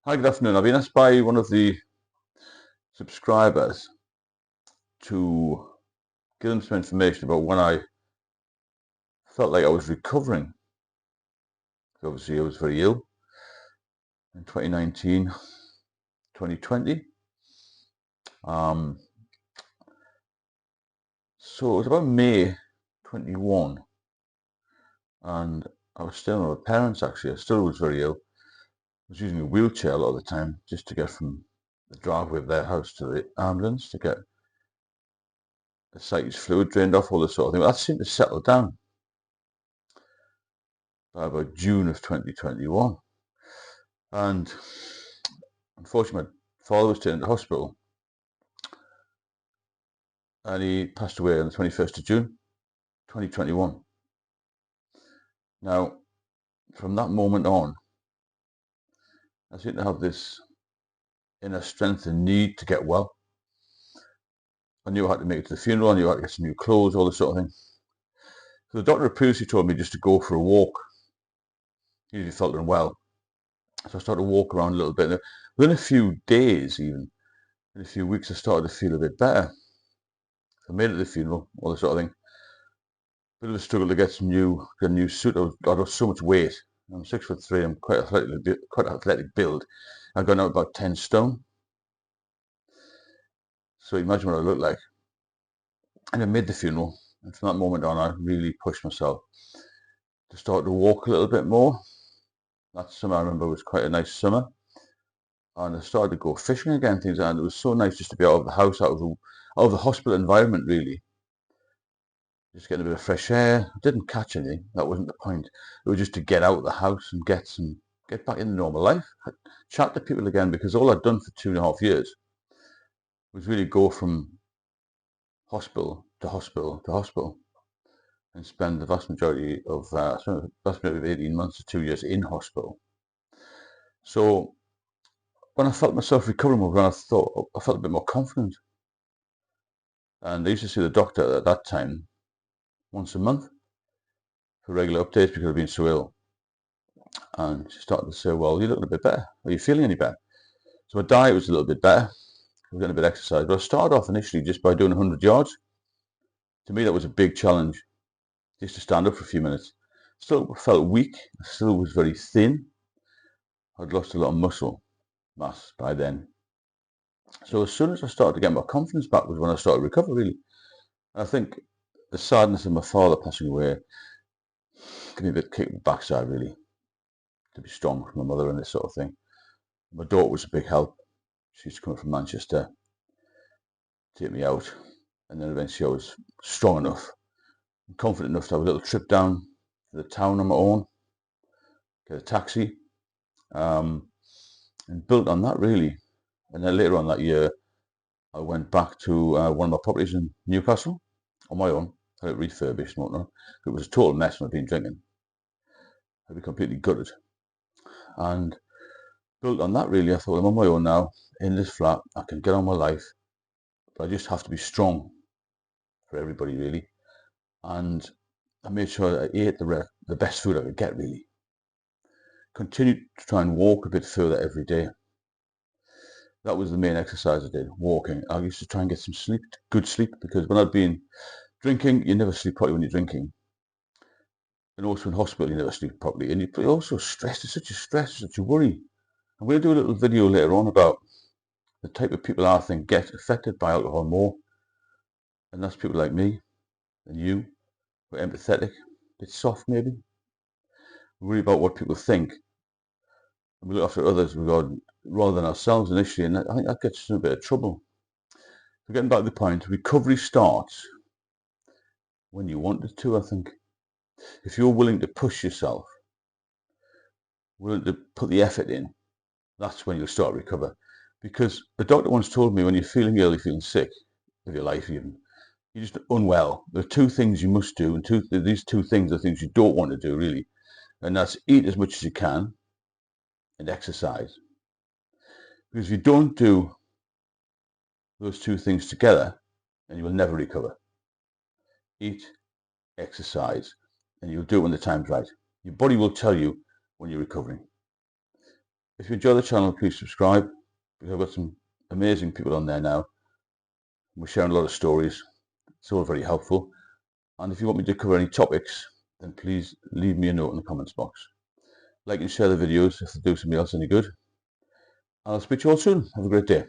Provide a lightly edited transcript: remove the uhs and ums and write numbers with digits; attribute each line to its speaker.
Speaker 1: Hi, good afternoon. I've been asked by one of the subscribers to give them some information about when I felt like I was recovering. Obviously, I was very ill in 2019, 2020. So it was about May 21, and I was staying with my parents actually. I still was very ill. I was using a wheelchair a lot of the time just to get from the driveway of their house to the ambulance to get the sighted fluid drained off, all this sort of thing. But that seemed to settle down by about June of 2021. And unfortunately, my father was taken to hospital and he passed away on the 21st of June, 2021. Now, from that moment on, I seem to have this inner strength and need to get well. I knew I had to make it to the funeral, I knew I had to get some new clothes, all this sort of thing. So the doctor previously told me just to go for a walk. He usually felt unwell. So I started to walk around a little bit. Within a few days, even, in a few weeks, I started to feel a bit better. I made it to the funeral, all this sort of thing. Bit of a struggle to get a new suit. I lost so much weight. I'm 6'3". I'm quite athletic build. I've gone out about 10 stone. So imagine what I look like. And I made the funeral. And from that moment on, I really pushed myself to start to walk a little bit more. That summer, I remember, was quite a nice summer. And I started to go fishing again, things, and it was so nice just to be out of the house, out of the hospital environment, really. Just getting a bit of fresh air. I didn't catch anything. That wasn't the point. It was just to get out of the house and get back into normal life. Chat to people again, because all I'd done for 2.5 years was really go from hospital to hospital to hospital and spend the vast majority of 18 months to 2 years in hospital. So when I felt myself recovering more, when I felt a bit more confident. And I used to see the doctor at that time once a month for regular updates because I'd been so ill. And she started to say, well, you're looking a bit better. Are you feeling any better? So my diet was a little bit better. I was getting a bit of exercise. But I started off initially just by doing 100 yards. To me, that was a big challenge, just to stand up for a few minutes. Still felt weak. I still was very thin. I'd lost a lot of muscle mass by then. So as soon as I started to get my confidence back was when I started to recover, really. And I think the sadness of my father passing away gave me a bit kick in the backside, really, to be strong for my mother and this sort of thing. My daughter was a big help. She's coming from Manchester to take me out. And then eventually I was strong enough and confident enough to have a little trip down to the town on my own, get a taxi, and built on that, really. And then later on that year, I went back to one of my properties in Newcastle on my own. I had it refurbished and whatnot. It was a total mess when I'd been drinking. I'd be completely gutted. And built on that, really. I thought, I'm on my own now, in this flat. I can get on my life. But I just have to be strong for everybody, really. And I made sure I ate the best food I could get, really. Continued to try and walk a bit further every day. That was the main exercise I did, walking. I used to try and get some sleep, good sleep, because when I'd been drinking, you never sleep properly when you're drinking. And also in hospital, you never sleep properly. And you're also stressed. It's such a stress, such a worry. I'm going to do a little video later on about the type of people I think get affected by alcohol more. And that's people like me and you, who are empathetic, a bit soft maybe. We worry about what people think. And we look after others rather than ourselves initially. And I think that gets us in a bit of trouble. So getting back to the point, recovery starts when you want it to, I think. If you're willing to push yourself, willing to put the effort in, that's when you'll start to recover. Because the doctor once told me when you're feeling ill, you're feeling sick of your life even, you're just unwell. There are two things you must do, and these two things are things you don't want to do, really. And that's eat as much as you can and exercise. Because if you don't do those two things together, then you will never recover. Eat, exercise, and you'll do it when the time's right. Your body will tell you when you're recovering. If you enjoy the channel, please subscribe, because I've got some amazing people on there now. We're sharing a lot of stories. It's all very helpful. And if you want me to cover any topics, then please leave me a note in the comments box. Like and share the videos if they do somebody else any good. And I'll speak to you all soon. Have a great day.